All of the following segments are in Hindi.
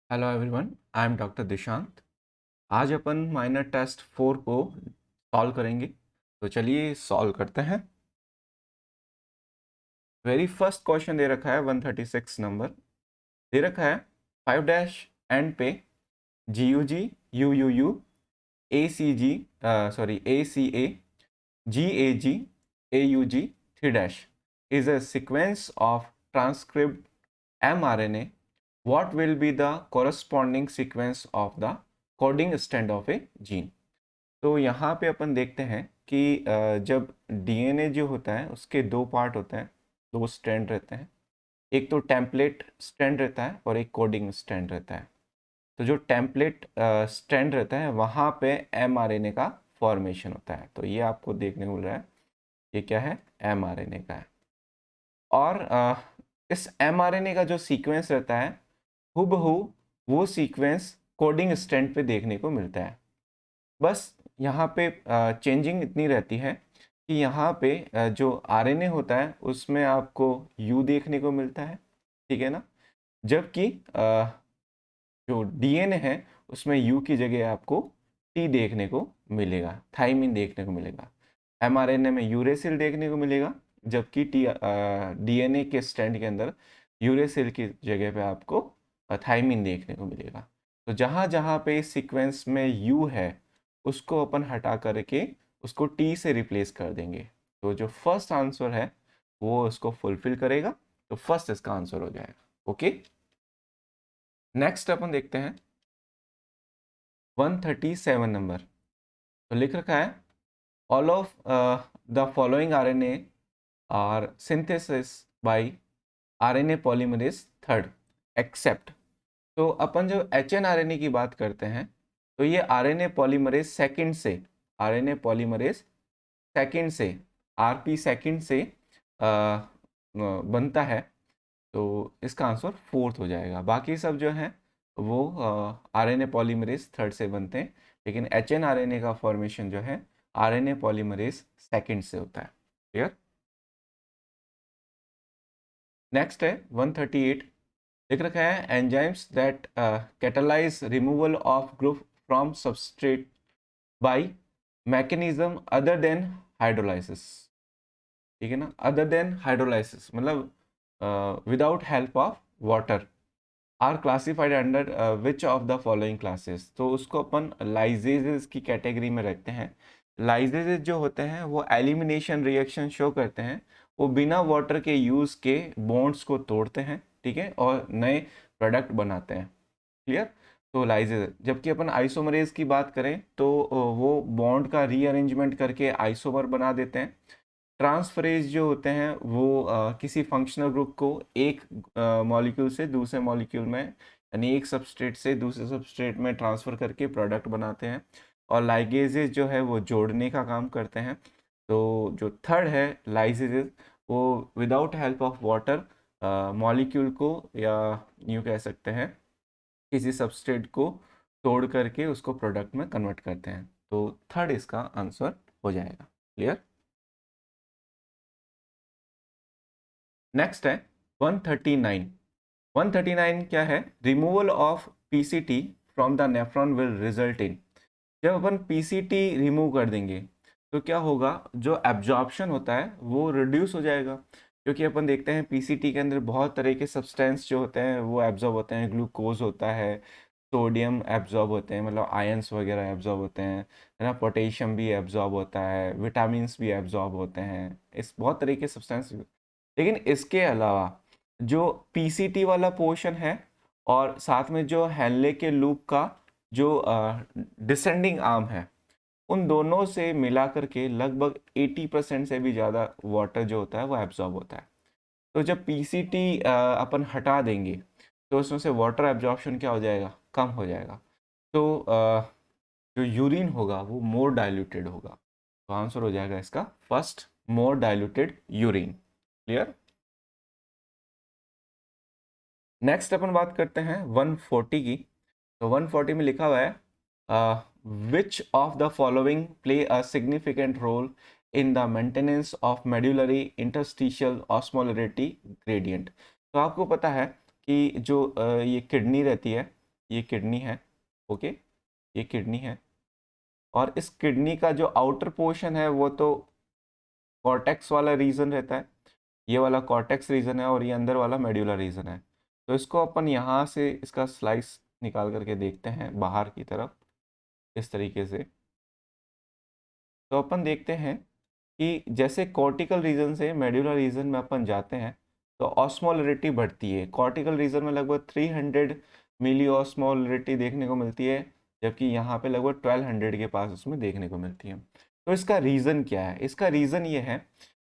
Hello everyone, I am doctor Dishant. आज अपन माइनर टेस्ट 4 को सॉल्व करेंगे। तो चलिए सॉल्व करते हैं। वेरी फर्स्ट क्वेश्चन दे रखा है 136 नंबर दे रखा है। 5 डैश एंड पे G U G U U U A C G sorry A C A G A G A U G 3 dash is a sequence of transcribed mRNA. What will be the corresponding sequence of the coding strand of a gene? तो यहाँ पे अपन देखते हैं कि जब डीएनए जो होता है उसके दो पार्ट होते हैं, दो स्ट्रैंड रहते हैं। एक तो टेम्पलेट स्ट्रैंड रहता है और एक कोडिंग स्ट्रैंड रहता है। तो जो टेम्पलेट स्ट्रैंड रहता है वहाँ पे एमआरएनए का फॉर्मेशन होता है। तो ये आपको देखने को मिल रहा है, ये क्या है, एमआरएनए का है। और इस एमआरएनए का जो सीक्वेंस रहता है हूबहू वो सीक्वेंस कोडिंग स्ट्रैंड पे देखने को मिलता है। बस यहाँ पे चेंजिंग इतनी रहती है कि यहाँ पे जो आरएनए होता है उसमें आपको यू देखने को मिलता है, ठीक है ना। जबकि जो डीएनए है उसमें यू की जगह आपको टी देखने को मिलेगा, थाइमिन देखने को मिलेगा। एमआरएनए में यूरेसिल देखने को मिलेगा, जबकि डीएनए के स्ट्रैंड के अंदर यूरेसिल की जगह पे आपको थाइमिन देखने को मिलेगा। तो जहाँ जहाँ पे इस सीक्वेंस में यू है उसको अपन हटा करके उसको टी से रिप्लेस कर देंगे। तो जो फर्स्ट आंसर है वो उसको फुलफिल करेगा। तो फर्स्ट इसका आंसर हो जाएगा। ओके, नेक्स्ट अपन देखते हैं 137 नंबर। तो लिख रखा है all of the following RNA are synthesis by RNA polymerase third except. तो अपन जो एचएनआरएनए की बात करते हैं तो ये आरएनए पॉलीमरेज सेकंड से, आरएनए पॉलीमरेज सेकंड से, आरपी सेकंड से बनता है। तो इसका आंसर फोर्थ हो जाएगा। बाकी सब जो है वो आरएनए पॉलीमरेज थर्ड से बनते हैं, लेकिन एचएनआरएनए का फॉर्मेशन जो है आरएनए पॉलीमरेज सेकंड से होता है। क्लियर। नेक्स्ट है 138। लिख रखा है enzymes that catalyze removal of group from substrate by mechanism other than hydrolysis. ठीक है ना, अदर देन हाइड्रोलाइसिस मतलब without help of water are classified under which of the following classes. तो उसको अपन लाइजेजेस की कैटेगरी में रखते हैं। लाइजेजेस जो होते हैं वो एलिमिनेशन रिएक्शन शो करते हैं, वो बिना वाटर के यूज़ के बॉन्ड्स को तोड़ते हैं, ठीक है, और नए प्रोडक्ट बनाते हैं। क्लियर। तो लाइजेज, जबकि अपन आइसोमरेज की बात करें तो वो बॉन्ड का रीअरेंजमेंट करके आइसोमर बना देते हैं। ट्रांसफरेज जो होते हैं वो किसी फंक्शनल ग्रुप को एक मॉलिक्यूल से दूसरे मॉलिक्यूल में, यानी एक सबस्ट्रेट से दूसरे सबस्ट्रेट में ट्रांसफ़र करके प्रोडक्ट बनाते हैं। और लाइगेजेस जो है वो जोड़ने का काम करते हैं। तो जो थर्ड है लाइजेजेस, वो without help of water molecule को, या यूँ कह सकते हैं किसी सबस्ट्रेट को तोड़ करके उसको प्रोडक्ट में कन्वर्ट करते हैं। तो थर्ड इसका आंसर हो जाएगा। क्लियर। नेक्स्ट है 139। 139 क्या है, removal of PCT from the nephron will result in. जब अपन पीसीटी रिमूव कर देंगे तो क्या होगा, जो एब्जॉर्प्शन होता है वो रिड्यूस हो जाएगा। क्योंकि अपन देखते हैं पीसीटी के अंदर बहुत तरह के सब्सटेंस जो होते हैं वो एब्जॉर्ब होते हैं। ग्लूकोज होता है, सोडियम एब्जॉर्ब होते हैं, मतलब आयंस वगैरह एब्जॉर्ब होते हैं, है ना। पोटेशियम भी एब्जॉर्ब होता है, विटामिन भी एब्जॉर्ब होते हैं, इस बहुत तरह के सब्सटेंस। लेकिन इसके अलावा जो पीसीटी वाला पोर्शन है और साथ में जो हेनले के लूप का जो डिसेंडिंग आर्म है, उन दोनों से मिला करके लगभग 80% से भी ज़्यादा वाटर जो होता है वो एब्जॉर्ब होता है। तो जब पीसीटी अपन हटा देंगे तो उसमें से वाटर एब्जॉर्प्शन क्या हो जाएगा, कम हो जाएगा। तो जो यूरिन होगा वो मोर डाइल्यूटेड होगा। तो आंसर हो जाएगा इसका फर्स्ट, मोर डाइल्यूटेड यूरिन। क्लियर। नेक्स्ट अपन बात करते हैं 140 की। तो 140 में लिखा हुआ है which of the following play a significant role in the maintenance of medullary interstitial osmolarity gradient. तो आपको पता है कि जो ये किडनी रहती है, ये किडनी है, ओके, ये किडनी है, और इस किडनी का जो आउटर पोर्शन है वो तो कॉर्टेक्स वाला रीजन रहता है, ये वाला कॉर्टेक्स रीजन है, और ये अंदर वाला मेड्यूला रीजन है। तो इसको अपन यहाँ से इसका स्लाइस निकाल करके देखते हैं बाहर की तरफ इस तरीके से। तो अपन देखते हैं कि जैसे कॉर्टिकल रीजन से मेड्यूलर रीजन में अपन जाते हैं तो ऑस्मोलरिटी बढ़ती है। कॉर्टिकल रीजन में लगभग 300 मिली ऑस्मोलरिटी देखने को मिलती है, जबकि यहाँ पे लगभग 1200 के पास उसमें देखने को मिलती है। तो इसका रीज़न क्या है? इसका रीज़न ये है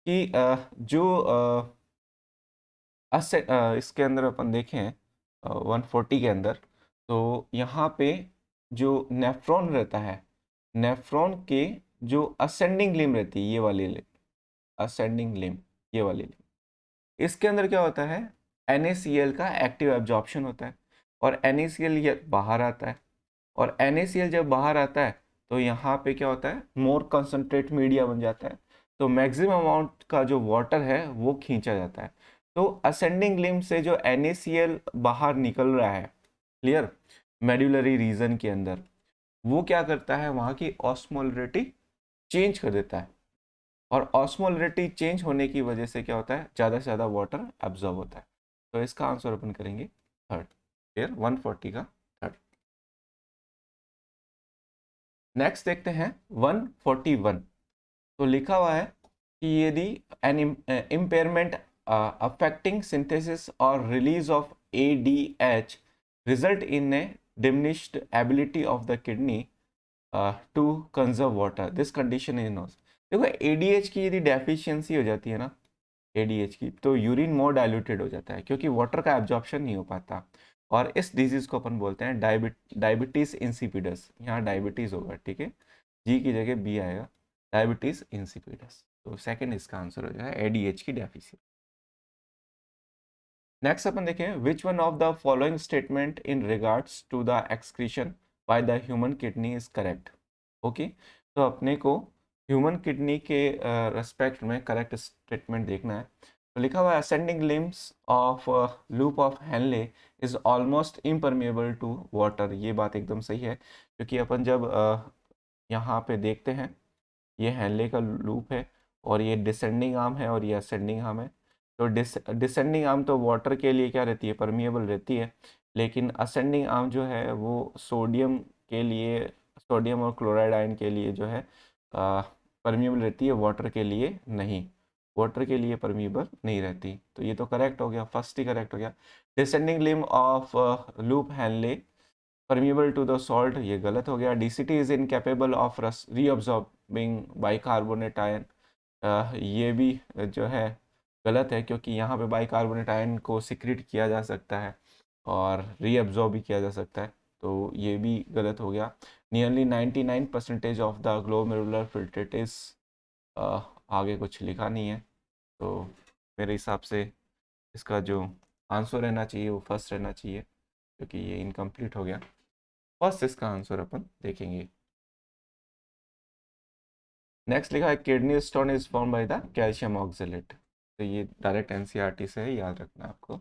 कि इसके अंदर अपन देखें 140 के अंदर, तो यहाँ पे जो नेफ्रॉन रहता है, नेफ्रॉन के जो असेंडिंग लिम्ब रहती है, ये वाली असेंडिंग लिम्ब, ये वाली लिम्ब, इसके अंदर क्या होता है, NaCl का एक्टिव एब्जॉर्प्शन होता है, और NaCl ये बाहर आता है, और NaCl जब बाहर आता है तो यहाँ पे क्या होता है, मोर कंसनट्रेट मीडिया बन जाता है, तो मैक्सिमम अमाउंट का जो वाटर है वो खींचा जाता है। तो असेंडिंग लिम्ब से जो NaCl बाहर निकल रहा है, क्लियर, मेड्यूलरी रीजन के अंदर, वो क्या करता है, वहाँ की ऑस्मोलरिटी चेंज कर देता है, और ऑस्मोलरिटी चेंज होने की वजह से क्या होता है, ज़्यादा से ज़्यादा वाटर एब्जॉर्ब होता है। तो इसका आंसर अपन करेंगे थर्ड, फिर 140 का थर्ड। नेक्स्ट देखते हैं 141। तो लिखा हुआ है कि यदि एन इम्पेयरमेंट अफेक्टिंग सिंथेसिस और release of ADH result in a diminished ability of the kidney to conserve water, this condition is known. देखो ADH की यदि डेफिशिएंसी हो जाती है ना, ADH की, तो यूरिन मोर डाइल्यूटेड हो जाता है क्योंकि वाटर का एब्जॉर्प्शन नहीं हो पाता, और इस डिजीज को अपन बोलते हैं डायबिटीज इंसिपिडस। यहाँ डायबिटीज होगा, ठीक है, जी की जगह बी आएगा, डायबिटीज इंसिपिडस। तो सेकंड इसका आंसर हो जाएगा ADH की डेफिशिएंसी। नेक्स्ट अपन देखें, which one of the following statement in regards to the excretion by the human kidney is correct. Okay, तो अपने को ह्यूमन किडनी के रेस्पेक्ट में करेक्ट स्टेटमेंट देखना है। तो लिखा हुआ है ascending limbs of loop of Henle is almost impermeable to water. ये बात एकदम सही है, क्योंकि अपन जब यहाँ पे देखते हैं, ये हेनले का लूप है, और ये डिसेंडिंग आर्म है, और ये असेंडिंग आर्म है। तो डिसेंडिंग आर्म तो वाटर के लिए क्या रहती है, परमिएबल रहती है, लेकिन असेंडिंग आर्म जो है वो सोडियम के लिए, सोडियम और क्लोराइड आयन के लिए जो है परमिएबल रहती है, वाटर के लिए नहीं, वाटर के लिए परमिएबल नहीं रहती। तो ये तो करेक्ट हो गया, फर्स्ट ही करेक्ट हो गया। Descending limb of loop Henle permeable to the salt, ये गलत हो गया। DCT is incapable of reabsorbing bicarbonate ion, ये भी जो है गलत है, क्योंकि यहाँ पे बाइकार्बोनेट आयन को सिक्रीट किया जा सकता है और रीअब्जॉर्ब भी किया जा सकता है, तो ये भी गलत हो गया। Nearly 99% of the glomerular filtrate is, आगे कुछ लिखा नहीं है, तो मेरे हिसाब से इसका जो आंसर रहना चाहिए वो फर्स्ट रहना चाहिए, क्योंकि ये इनकम्प्लीट हो गया। फर्स्ट इसका आंसर अपन देखेंगे। नेक्स्ट लिखा है kidney stone is form by the calcium oxalate. तो ये डायरेक्ट NCERT से है, याद रखना है आपको।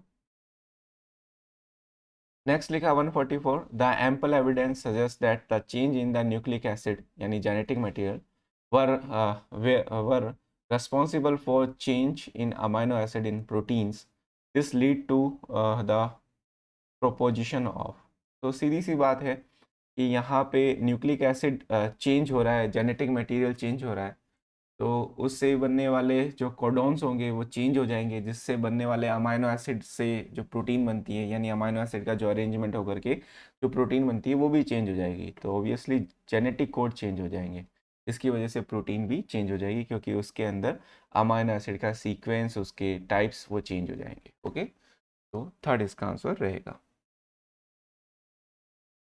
नेक्स्ट लिखा 144, the ample evidence suggest that the change in the nucleic acid यानी genetic material were responsible for change in amino acid in proteins. This lead to the proposition of। तो सीधी सी बात है कि यहाँ पे न्यूक्लिक एसिड चेंज हो रहा है, जेनेटिक मटेरियल चेंज हो रहा है, तो उससे बनने वाले जो कोडॉन्स होंगे वो चेंज हो जाएंगे, जिससे बनने वाले अमाइनो एसिड से जो प्रोटीन बनती है, यानी अमाइनो एसिड का जो अरेंजमेंट होकर के जो प्रोटीन बनती है वो भी चेंज हो जाएगी। तो ऑब्वियसली जेनेटिक कोड चेंज हो जाएंगे, इसकी वजह से प्रोटीन भी चेंज हो जाएगी, क्योंकि उसके अंदर अमाइनो एसिड का सीक्वेंस, उसके टाइप्स वो चेंज हो जाएंगे। ओके, तो थर्ड इसका आंसर रहेगा।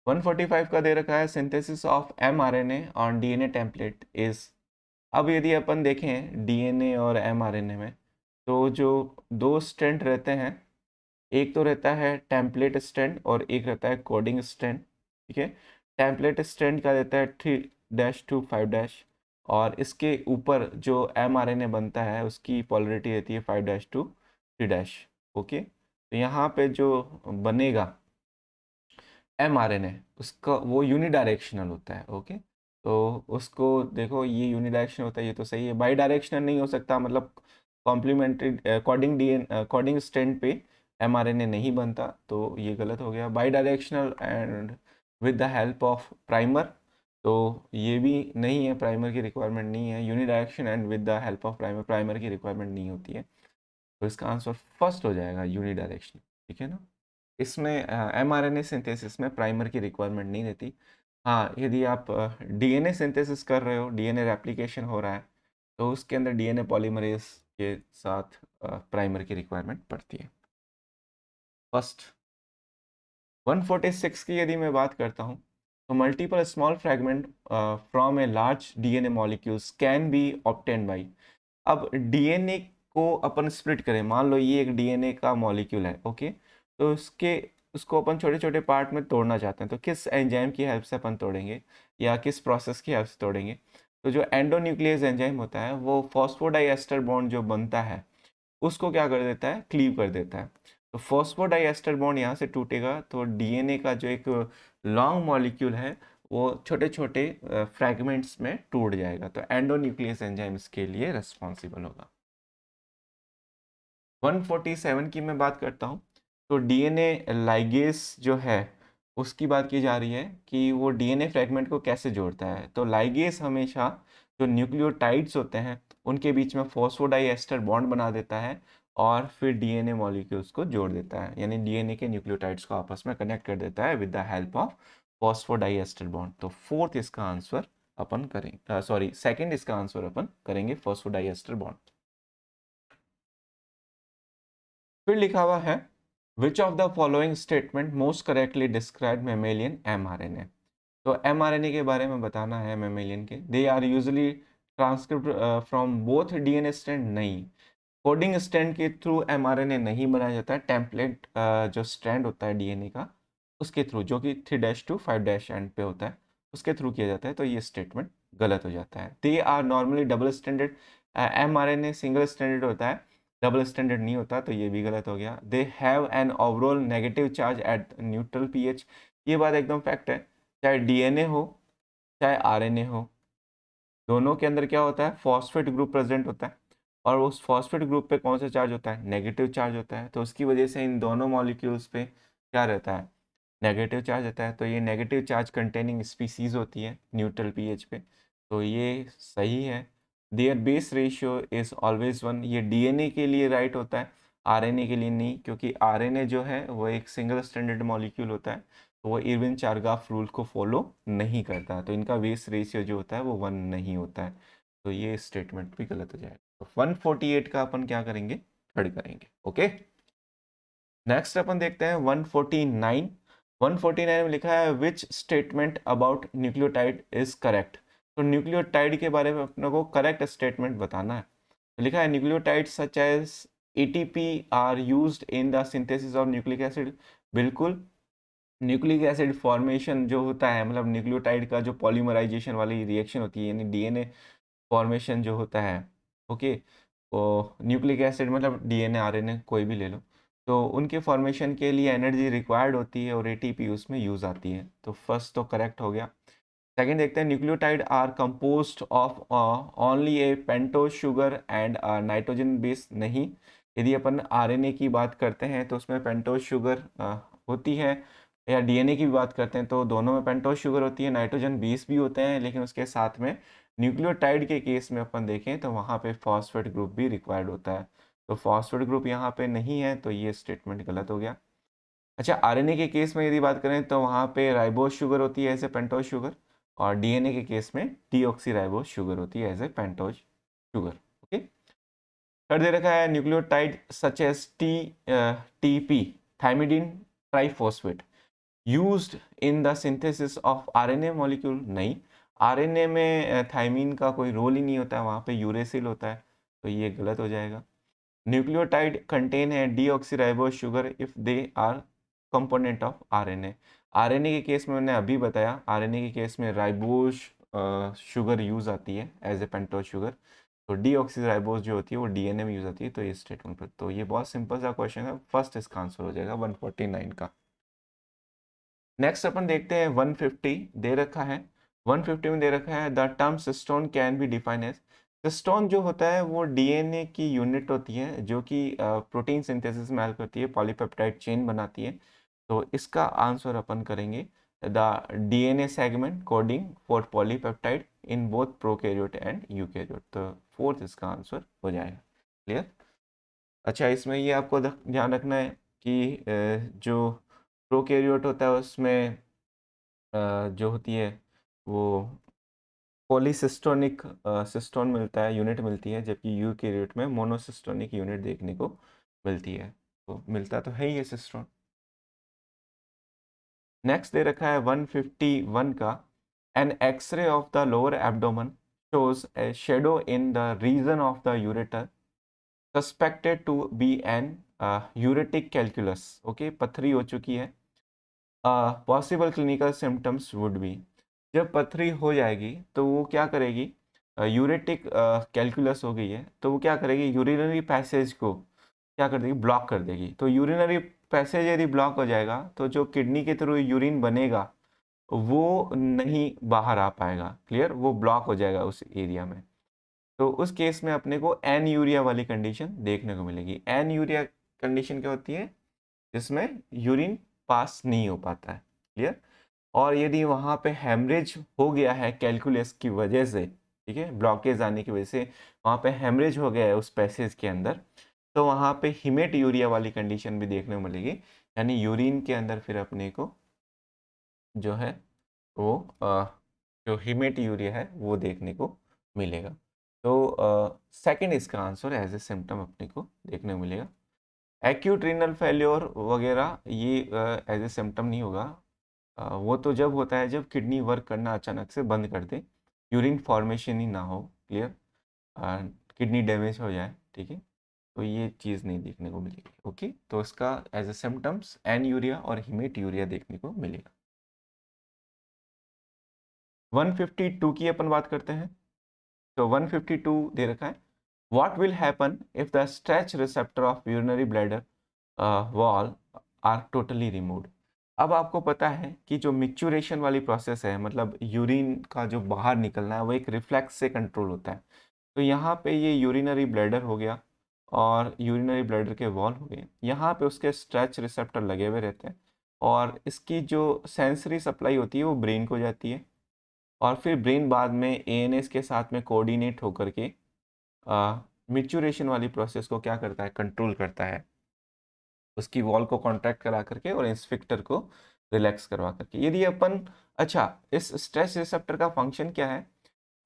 145 का दे रखा है synthesis of mRNA on DNA template is. अब यदि अपन देखें DNA और mRNA में, तो जो दो स्ट्रैंड रहते हैं, एक तो रहता है टेम्पलेट स्ट्रैंड और एक रहता है कोडिंग स्ट्रैंड, ठीक है। टेम्पलेट स्ट्रैंड का देता है 3' to 5', और इसके ऊपर जो mRNA बनता है उसकी पॉलरिटी रहती है 5' to 3'। ओके, तो यहाँ पे जो बनेगा mRNA उसका वो यूनिडायरेक्शनल होता है। ओके, तो उसको देखो, ये यूनिडायरेक्शनल होता है, ये तो सही है। बाई डायरेक्शनल नहीं हो सकता, मतलब कॉम्प्लीमेंट्री अकॉर्डिंग अकॉर्डिंग स्ट्रैंड पे mRNA नहीं बनता, तो ये गलत हो गया। By directional and with the help of primer, तो ये भी नहीं है, प्राइमर की रिक्वायरमेंट नहीं है। Unidirection and with the help of primer, primer की रिक्वायरमेंट नहीं होती है, तो इसका आंसर फर्स्ट हो जाएगा, यूनिडायरेक्शनल। ठीक है ना, इसमें mRNA सिंथेसिस में प्राइमर की रिक्वायरमेंट नहीं रहती। हाँ, यदि आप डीएनए सिंथेसिस कर रहे हो, डीएनए रेप्लिकेशन हो रहा है, तो उसके अंदर डीएनए पॉलीमरेज के साथ प्राइमर की रिक्वायरमेंट पड़ती है। फर्स्ट 146 की यदि मैं बात करता हूँ, तो multiple small fragment from a large DNA molecules can be obtain by. अब डीएनए को अपन स्प्लिट करें, मान लो ये एक डीएनए का मॉलिक्यूल है। ओके, तो उसको अपन छोटे छोटे पार्ट में तोड़ना चाहते हैं, तो किस एंजाइम की हेल्प से अपन तोड़ेंगे, या किस प्रोसेस की हेल्प से तोड़ेंगे? तो जो एंडोन्यूक्लियस एंजाइम होता है, वो फॉस्फोडाइएस्टर बॉन्ड जो बनता है, उसको क्या कर देता है, क्लीव कर देता है। तो फॉस्फोडाइएस्टर बॉन्ड यहाँ से टूटेगा, तो डीएनए का जो एक लॉन्ग मॉलिक्यूल है, वो छोटे छोटे फ्रैगमेंट्स में टूट जाएगा। तो एंडोन्यूक्लियस एंजाइम इसके लिए रिस्पॉन्सिबल होगा। 147 की मैं बात करता हूँ, तो डीएनए लाइगेस जो है, उसकी बात की जा रही है कि वो डीएनए फ्रैगमेंट को कैसे जोड़ता है। तो लाइगेस हमेशा जो न्यूक्लियोटाइड्स होते हैं, उनके बीच में फॉस्फोडाइएस्टर बॉन्ड बना देता है, और फिर डीएनए मॉलिक्यूल्स को जोड़ देता है, यानी डीएनए के न्यूक्लियोटाइड्स को आपस में कनेक्ट कर देता है with the help of phosphodiester bond. तो फोर्थ इसका आंसर अपन करेंगे, सॉरी सेकंड इसका आंसर अपन करेंगे, फॉस्फोडाइएस्टर बॉन्ड। फिर लिखा हुआ है, which of the following statement most correctly describe mammalian mRNA। तो mRNA के बारे में बताना है मेमेलियन के। They are usually transcript from both DNA strand, नहीं, कोडिंग स्ट्रैंड के थ्रू mRNA नहीं बनाया जाता है। टेम्पलेट जो स्ट्रैंड होता है डीएनए का, उसके थ्रू, जो कि 3' to 5' एंड पे होता है, उसके थ्रू किया जाता है। तो ये स्टेटमेंट गलत हो जाता है। They are normally double standard, mRNA single standard होता है, डबल स्टैंडर्ड नहीं होता, तो ये भी गलत हो गया। They have an overall negative charge at neutral pH, ये बात एकदम फैक्ट है। चाहे डीएनए हो, चाहे आरएनए हो, दोनों के अंदर क्या होता है, फॉस्फेट ग्रुप प्रेजेंट होता है, और उस फॉस्फेट ग्रुप पे कौन सा चार्ज होता है, नेगेटिव चार्ज होता है। तो उसकी वजह से इन दोनों मॉलिक्यूल्स पे क्या रहता है, नेगेटिव चार्ज रहता है। तो ये नेगेटिव चार्ज कंटेनिंग स्पीसीज होती है न्यूट्रल पीएच पे, तो ये सही है। There base ratio is always 1, ये डीएनए के लिए राइट होता है, आरएनए के लिए नहीं, क्योंकि आरएनए जो है वो एक सिंगल स्टैंडर्ड मॉलिक्यूल होता है, तो वो इरविन चारगाफ रूल को फॉलो नहीं करता, तो इनका बेस रेशियो जो होता है वो 1 नहीं होता है। तो ये स्टेटमेंट भी गलत हो जाएगा। तो 148 का अपन क्या करेंगे, थर्ड करेंगे। ओके, नेक्स्ट अपन देखते हैं 149। 149 में लिखा है, which statement about nucleotide is correct. तो न्यूक्लियोटाइड के बारे में अपने को करेक्ट स्टेटमेंट बताना है। तो लिखा है, nucleotide such as ATP are used in the synthesis of nucleic acid. बिल्कुल, न्यूक्लिक एसिड फॉर्मेशन जो होता है, मतलब न्यूक्लियोटाइड का जो पॉलीमराइजेशन वाली रिएक्शन होती है, यानी डीएनए फॉर्मेशन जो होता है, ओके, तो न्यूक्लिक एसिड मतलब डीएनए आरएनए कोई भी ले लो, तो उनके फॉर्मेशन के लिए एनर्जी रिक्वायर्ड होती है, और एटीपी उसमें यूज आती है। तो फर्स्ट तो करेक्ट हो गया। सेकंड देखते हैं, nucleotide are composed of only a pentose sugar and nitrogen base, नहीं। यदि अपन आरएनए की बात करते हैं, तो उसमें पेंटोज शुगर होती है, या डीएनए की भी बात करते हैं, तो दोनों में पेंटोज शुगर होती है, नाइट्रोजन बेस भी होते हैं, लेकिन उसके साथ में न्यूक्लियोटाइड के केस में अपन देखें तो वहाँ पे फॉस्फेट ग्रुप भी रिक्वायर्ड होता है। तो फॉस्फेट ग्रुप यहाँ पे नहीं है, तो ये स्टेटमेंट गलत हो गया। अच्छा, आरएनए के केस में यदि बात करें, तो वहाँ पे राइबोज शुगर होती है एज ए पेंटोज शुगर, और डीएनए के केस में डीऑक्सी राइबोज शुगर होती है as a pentose sugar. Okay, third दे रखा है, nucleotide such as TP, thymidine triphosphate, used in the synthesis of RNA molecule, नहीं। आरएनए में थाइमिन का कोई रोल ही नहीं होता है, वहाँ पे यूरेसिल होता है, तो ये गलत हो जाएगा। न्यूक्लियोटाइड कंटेन है deoxyribose sugar if they R component of RNA. RNA के केस में मैंने अभी बताया, आरएनए के केस में राइबोज शुगर यूज आती है एज ए पेंटोज शुगर, तो डीऑक्सीराइबोज जो होती है वो डीएनए में यूज आती है। तो ये स्टेटमेंट पर, तो ये बहुत सिंपल सा क्वेश्चन है, फर्स्ट इसका आंसर हो जाएगा 149 का। नेक्स्ट अपन देखते हैं 150 दे रखा है। 150 में दे रखा है the term cistron can be define as. Cistron जो होता है वो डीएनए की यूनिट होती है जो कि प्रोटीन सिंथेसिस में हेल्प करती है, पॉलीपेप्टाइड चेन बनाती है। तो इसका आंसर अपन करेंगे the DNA segment coding for polypeptide in both prokaryote and eukaryote. तो फोर्थ इसका आंसर हो जाएगा। क्लियर। अच्छा, इसमें ये आपको ध्यान रखना है कि जो प्रोकैरियोट होता है उसमें जो होती है वो पॉलीसिस्टोनिक सिस्टोन मिलता है, यूनिट मिलती है, जबकि यूकैरियोट में मोनोसिस्टोनिक यूनिट देखने को मिलती है। तो मिलता तो है ही ये सिस्टोन। नेक्स्ट दे रखा है 151 का, an x-ray of the lower abdomen shows a shadow in the region of the ureter suspected to be an uretic calculus. Okay, पथरी हो चुकी है। Possible clinical symptoms would be. जब पथरी हो जाएगी तो वो क्या करेगी, यूरेटिक कैलकुलस हो गई है तो वो क्या करेगी, यूरिनरी पैसेज को क्या कर देगी, ब्लॉक कर देगी। तो यूरिनरी पैसेज यदि ब्लॉक हो जाएगा तो जो किडनी के थ्रू यूरिन बनेगा वो नहीं बाहर आ पाएगा। क्लियर, वो ब्लॉक हो जाएगा उस एरिया में। तो उस केस में अपने को एन यूरिया वाली कंडीशन देखने को मिलेगी। एन यूरिया कंडीशन क्या होती है, जिसमें यूरिन पास नहीं हो पाता है। क्लियर। और यदि वहाँ पे हेमरेज हो गया है कैलकुलस की वजह से, ठीक है, ब्लॉकेज आने की वजह से वहाँ पे हेमरेज हो गया है उस पैसेज के अंदर, तो वहाँ पे हिमेट यूरिया वाली कंडीशन भी देखने को मिलेगी। यानी यूरिन के अंदर फिर अपने को जो है वो जो हिमेट यूरिया है वो देखने को मिलेगा। तो सेकंड इसका आंसर एज ए सिम्टम अपने को देखने को मिलेगा। एक्यूट रीनल फेल्योर वगैरह ये एज ए सिम्टम नहीं होगा। वो तो जब होता है जब किडनी वर्क करना अचानक से बंद कर दे, यूरिन फॉर्मेशन ही ना हो। क्लियर, किडनी डैमेज हो जाए, ठीक है, तो ये चीज़ नहीं देखने को मिलेगी। ओके, तो इसका as a symptoms anuria और हिमेट यूरिया देखने को मिलेगा। 152 की अपन बात करते हैं। तो 152 दे रखा है, what will happen if the stretch receptor of urinary bladder wall are totally removed. अब आपको पता है कि जो मिक्चुरेशन वाली प्रोसेस है, मतलब यूरिन का जो बाहर निकलना है वो एक रिफ्लेक्स से कंट्रोल होता है। तो यहाँ पे ये यूरिनरी ब्लैडर हो गया और यूरिनरी ब्लैडर के वॉल हो गए, यहाँ पे उसके स्ट्रेच रिसेप्टर लगे हुए रहते हैं और इसकी जो सेंसरी सप्लाई होती है वो ब्रेन को जाती है और फिर ब्रेन बाद में एएनएस के साथ में कोऑर्डिनेट होकर के मिक्चुरेशन वाली प्रोसेस को क्या करता है, कंट्रोल करता है, उसकी वॉल को कॉन्ट्रैक्ट करा करके और इंस्फिक्टर को रिलैक्स करवा करके। यदि अपन, अच्छा, इस स्ट्रेस रिसेप्टर का फंक्शन क्या है,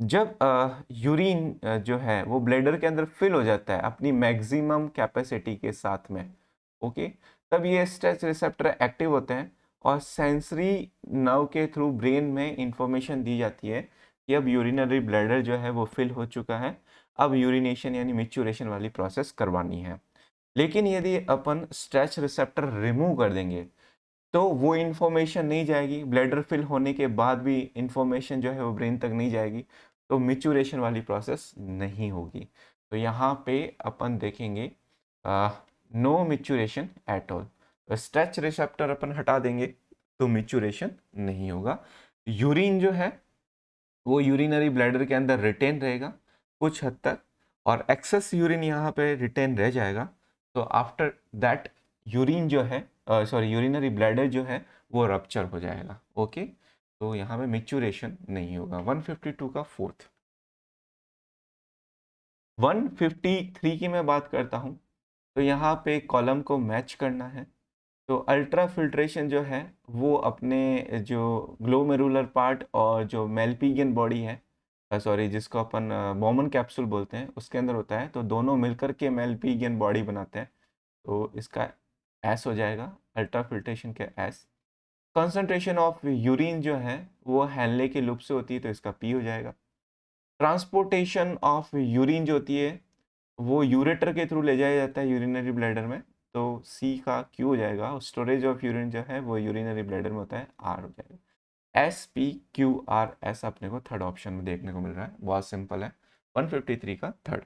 जब यूरिन जो है वो ब्लैडर के अंदर फिल हो जाता है अपनी मैक्सिमम कैपेसिटी के साथ में, ओके, तब ये स्ट्रेस रिसेप्टर एक्टिव होते हैं और सेंसरी नर्व के थ्रू ब्रेन में इंफॉर्मेशन दी जाती है कि अब यूरिनरी ब्लैडर जो है वो फिल हो चुका है, अब यूरिनेशन यानी मिक्चुरेशन वाली प्रोसेस करवानी है। लेकिन यदि अपन स्ट्रेच रिसेप्टर रिमूव कर देंगे तो वो इन्फॉर्मेशन नहीं जाएगी, ब्लैडर फिल होने के बाद भी इन्फॉर्मेशन जो है वो ब्रेन तक नहीं जाएगी, तो मिचुरेशन वाली प्रोसेस नहीं होगी। तो यहाँ पे अपन देखेंगे no maturation at all. Stretch receptor अपन हटा देंगे तो मिचुरेशन नहीं होगा। यूरिन जो है वो यूरिनरी ब्लैडर के अंदर रिटेन रहेगा कुछ हद तक और एक्सेस यूरिन यहाँ पे रिटेन रह जाएगा। तो आफ्टर दैट यूरिन जो है, सॉरी, यूरिनरी ब्लैडर जो है वो रप्चर हो जाएगा। ओके, तो यहाँ पे मिचुरेशन नहीं होगा। 152 का फोर्थ। 153 की मैं बात करता हूँ। तो यहाँ पे कॉलम को मैच करना है। तो अल्ट्रा फिल्ट्रेशन जो है वो अपने जो ग्लोमेरुलर पार्ट और जो मेल्पिगियन बॉडी है, सॉरी, जिसको अपन बॉमन कैप्सूल बोलते हैं, उसके अंदर होता है। तो दोनों मिलकर के मेल्पिगियन बॉडी बनाते हैं। तो इसका एस हो जाएगा, अल्ट्रा फिल्ट्रेशन के एस। कंसंट्रेशन ऑफ यूरिन जो है वो हैनले के लूप से होती है, तो इसका पी हो जाएगा। ट्रांसपोर्टेशन ऑफ यूरिन जो होती है वो यूरेटर के थ्रू ले जाया जाता है यूरिनरी ब्लैडर में, तो सी का क्यू हो जाएगा। स्टोरेज ऑफ यूरिन जो है वो यूरिनरी ब्लैडर में होता है, आर हो जाएगा। S P Q R S अपने को थर्ड ऑप्शन में देखने को मिल रहा है, बहुत सिंपल है। 153 का थर्ड।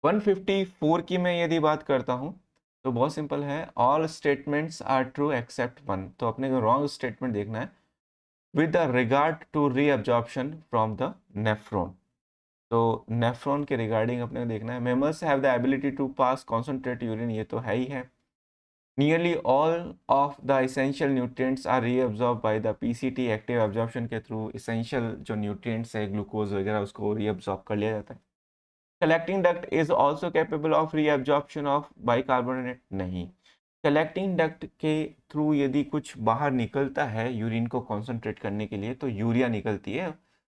154 की मैं यदि बात करता हूँ तो बहुत सिंपल है, all statements are true except one. तो अपने को रॉन्ग स्टेटमेंट देखना है with the regard to reabsorption from the nephron. तो नेफ्रॉन के रिगार्डिंग अपने को देखना है। Mammals have the ability to pass concentrate urine, ये तो है ही है। Nearly all of the essential nutrients are reabsorb by the PCT, active absorption के थ्रू इसेंशियल जो न्यूट्रिएंट्स है ग्लूकोज वगैरह उसको रीअब्जॉर्ब कर लिया जाता है। Collecting duct is also capable of reabsorption of bicarbonate, नहीं। कलेक्टिंग डक्ट के थ्रू यदि कुछ बाहर निकलता है यूरिन को कॉन्सेंट्रेट करने के लिए तो यूरिया निकलती है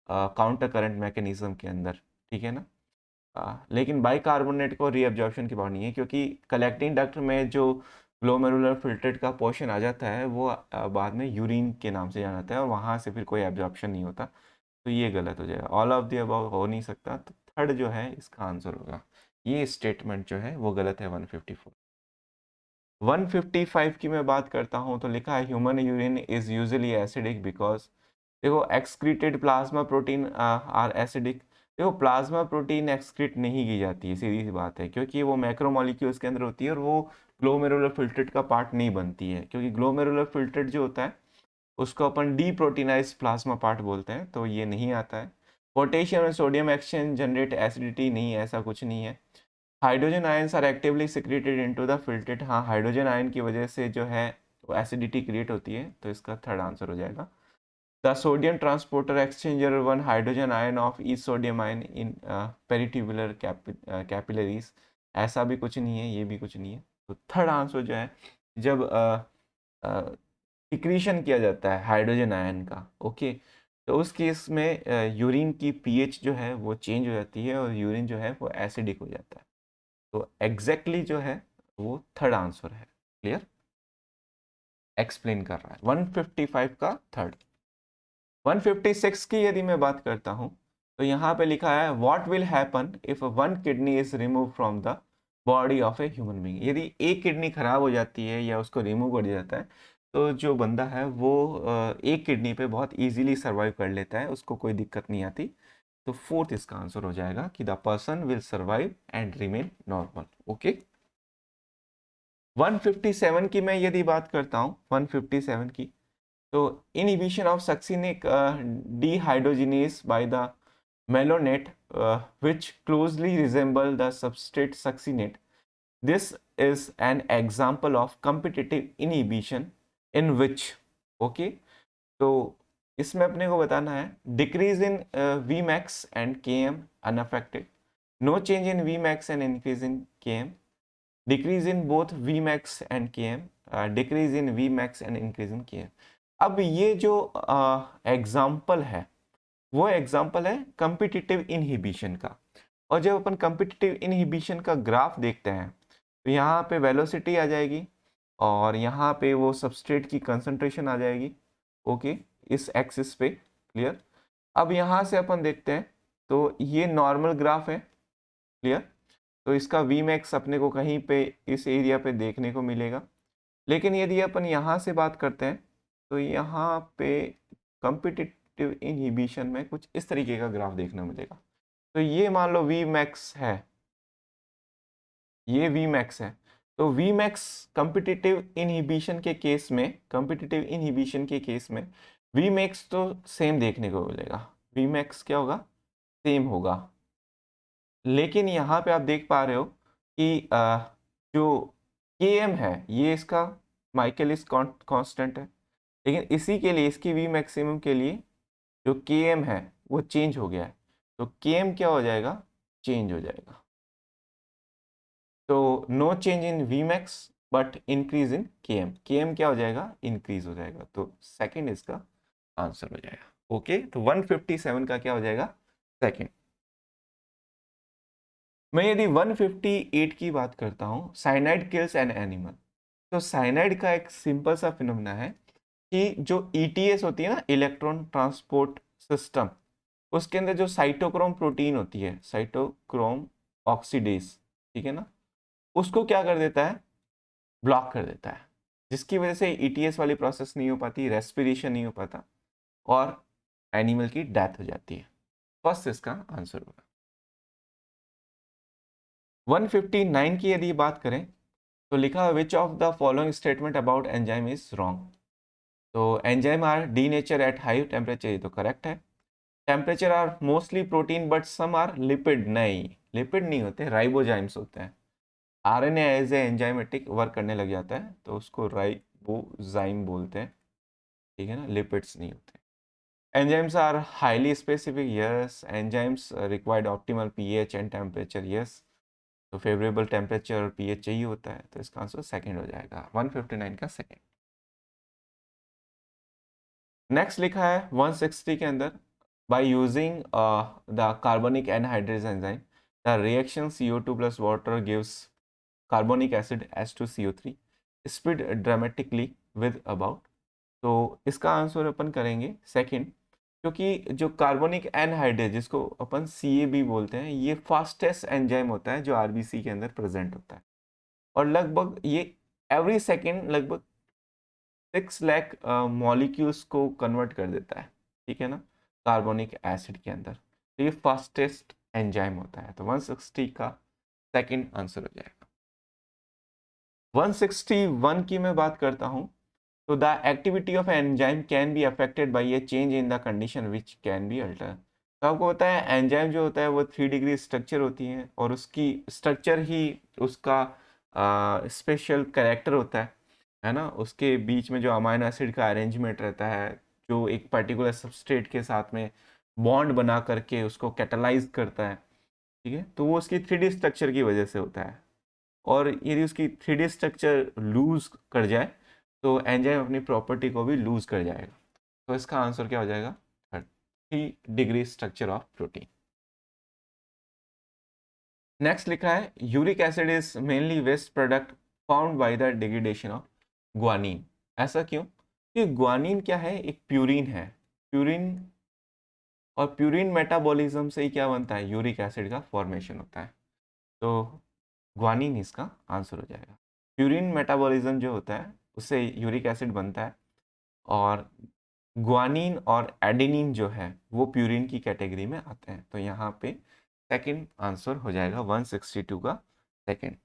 काउंटर करंट मैकेनिज्म के अंदर, ठीक है ना। लेकिन बाइकार्बोनेट को रीअब्जॉर्प्शन की पावर नहीं है, क्योंकि कलेक्टिंग डक्ट में जो ग्लोमेरुलर फिल्ट्रेट का पोर्शन आ जाता है वो बाद में यूरिन के नाम से जाना जाता है और वहाँ से फिर कोई एब्जॉर्प्शन नहीं होता। तो ये गलत हो जाएगा, ऑल ऑफ द अबव हो नहीं सकता। तो थर्ड जो है इसका आंसर होगा, ये स्टेटमेंट जो है वो गलत है 154। 155 की मैं बात करता हूँ तो लिखा है human urine is usually acidic because, देखो excreted plasma protein are acidic. देखो प्लाज्मा प्रोटीन एक्सक्रीट नहीं की जाती है, सीधी सी बात है, क्योंकि वो मैक्रोमोलिक्यूल्स के अंदर होती है और वो ग्लोमेरुलर फिल्ट्रेट का पार्ट नहीं बनती है, क्योंकि ग्लोमेरुलर फिल्ट्रेट जो होता है उसको अपन डीप्रोटीनाइज प्लाज्मा पार्ट बोलते हैं, तो ये नहीं आता है। पोटेशियम और सोडियम एक्सचेंज जनरेट एसिडिटी, नहीं, ऐसा कुछ नहीं है। Hydrogen ions are actively secreted into the filtrate, हाँ हाइड्रोजन आयन की वजह से जो है वो एसिडिटी क्रिएट होती है, तो इसका थर्ड आंसर हो जाएगा। The sodium transporter exchanger one hydrogen ion of each sodium ion in peritubular capillaries, ऐसा भी कुछ नहीं है, ये भी कुछ नहीं है। तो थर्ड आंसर जो है जब सिक्रीशन किया जाता है हाइड्रोजन आयन का, ओके, तो उस केस में यूरिन की पीएच जो है वो चेंज हो जाती है और यूरिन जो है वो एसिडिक हो जाता है। तो एग्जैक्टली जो है वो थर्ड आंसर है। क्लियर, एक्सप्लेन कर रहा है 155 का थर्ड। 156 की यदि मैं बात करता हूं तो यहाँ पे लिखा है what will happen if one kidney is remove from the body of a human being. यदि एक किडनी खराब हो जाती है या उसको रिमूव कर दिया जाता है तो जो बंदा है वो एक किडनी पे बहुत इजीली सर्वाइव कर लेता है, उसको कोई दिक्कत नहीं आती। तो फोर्थ इसका आंसर हो जाएगा कि the person will survive and remain normal. Okay, 157 की मैं यदि बात करता हूँ 157 की, तो inhibition of succinic dehydrogenase by the malonate which closely resemble the substrate succinate. This is an example of competitive inhibition in which, okay, तो इसमें अपने को बताना है decrease in Vmax and Km unaffected, no change in Vmax and increase in Km, decrease in both Vmax and Km, decrease in Vmax and increase in Km। अब ये जो एग्जाम्पल है वो एग्जाम्पल है कम्पिटिटिव इनहिबिशन का। और जब अपन कम्पिटिटिव इनहिबिशन का ग्राफ देखते हैं तो यहाँ पे वेलोसिटी आ जाएगी और यहाँ पे वो सबस्ट्रेट की कंसंट्रेशन आ जाएगी, ओके, इस एक्सिस पे। क्लियर, अब यहाँ से अपन देखते हैं तो ये नॉर्मल ग्राफ है। क्लियर, तो इसका वी मैक्स अपने को कहीं पे इस एरिया पे देखने को मिलेगा। लेकिन यदि अपन यहाँ से बात करते हैं तो यहाँ पे कॉम्पिटिटिव इनहिबिशन में कुछ इस तरीके का ग्राफ देखने मिलेगा। तो ये मान लो वी मैक्स है, ये वी मैक्स है, तो वी मैक्स कॉम्पिटिटिव इनहिबिशन के केस में, कॉम्पिटिटिव इनहिबिशन के केस में वी मैक्स तो सेम देखने को मिलेगा, वी मैक्स क्या होगा, सेम होगा। लेकिन यहाँ पे आप देख पा रहे हो कि जो Km है ये इसका माइकलिस कांस्टेंट है, लेकिन इसी के लिए इसकी वी मैक्सिमम के लिए जो Km है वो चेंज हो गया है। तो Km क्या हो जाएगा, चेंज हो जाएगा। तो no change in V max but increase in Km, Km क्या हो जाएगा, इंक्रीज हो जाएगा। तो सेकंड इसका आंसर हो जाएगा। ओके, तो 157 का क्या हो जाएगा, सेकंड। मैं यदि 158 की बात करता हूँ साइनाइड किल्स एन एनिमल, तो साइनाइड का एक सिंपल सा फिनोमेना है कि जो ईटीएस होती है ना, इलेक्ट्रॉन ट्रांसपोर्ट सिस्टम, उसके अंदर जो साइटोक्रोम प्रोटीन होती है, साइटोक्रोम ऑक्सीडेज, ठीक है ना, उसको क्या कर देता है, ब्लॉक कर देता है, जिसकी वजह से ईटीएस वाली प्रोसेस नहीं हो पाती, रेस्पिरेशन नहीं हो पाता और एनिमल की डेथ हो जाती है। फर्स्ट इसका आंसर होगा। 159 की यदि बात करें तो लिखा which of the following statement about enzyme is wrong. तो enzyme are denature at high temperature, ये तो करेक्ट है। Temperature are mostly protein but some are lipid, नहीं लिपिड नहीं होते, राइबोजाइम्स होते हैं। RNA as a enzymatic work करने लग जाता है तो उसको राइबोजाइम बोलते हैं, ठीक है ना, लिपिड्स नहीं होते। Enzymes are highly specific, yes. Enzymes required optimal pH and temperature, yes. तो फेवरेबल टेम्परेचर और पीएच चाहिए होता है, तो इसका आंसर सेकंड हो जाएगा, 159 का सेकंड। नेक्स्ट लिखा है 160 के अंदर, by using the carbonic anhydrase enzyme the reaction CO2 plus water gives carbonic acid H2CO3 speed dramatically with about. तो इसका आंसर अपन करेंगे सेकंड, क्योंकि जो कार्बोनिक एनहाइड्रेज जिसको अपन CAB बोलते हैं, ये फास्टेस्ट एंजाइम होता है जो RBC के अंदर प्रेजेंट होता है, और लगभग ये एवरी सेकेंड लगभग 6 लाख मॉलिक्यूल्स को कन्वर्ट कर देता है, ठीक है ना, कार्बोनिक एसिड के अंदर। तो ये फास्टेस्ट एंजाइम होता है, तो 160 का सेकंड आंसर हो जाएगा। 161 की मैं बात करता हूं, तो the activity of enzyme can be affected by A change in the condition which can be alter. तो आपको होता है एंजाइम जो होता है वो 3 डिग्री स्ट्रक्चर होती है, और उसकी स्ट्रक्चर ही उसका स्पेशल कैरेक्टर होता है ना। उसके बीच में जो अमाइनो एसिड का अरेंजमेंट रहता है, जो एक पर्टिकुलर सबस्ट्रेट के साथ में बॉन्ड बना करके उसको कैटलाइज करता है, ठीक है, तो वो उसकी 3D स्ट्रक्चर की वजह से होता है। और यदि उसकी 3D स्ट्रक्चर लूज कर जाए तो एंजाइम अपनी प्रॉपर्टी को भी लूज कर जाएगा। तो इसका आंसर क्या हो जाएगा, 3 degree structure of protein. Next लिखा है uric acid is mainly waste product found by the degradation of guanine. ऐसा क्यों? क्योंकि ग्वानिन क्या है, एक प्यूरिन है। प्यूरिन और प्यूरिन मेटाबॉलिज्म से ही क्या बनता है, यूरिक एसिड का फॉर्मेशन होता है। तो ग्वानिन इसका आंसर हो जाएगा। प्यूरिन मेटाबॉलिज्म जो होता है उससे यूरिक एसिड बनता है, और ग्वानिन और एडेनिन जो है वो प्यूरिन की कैटेगरी में आते हैं। तो यहाँ पे सेकंड आंसर हो जाएगा 162 का सेकंड।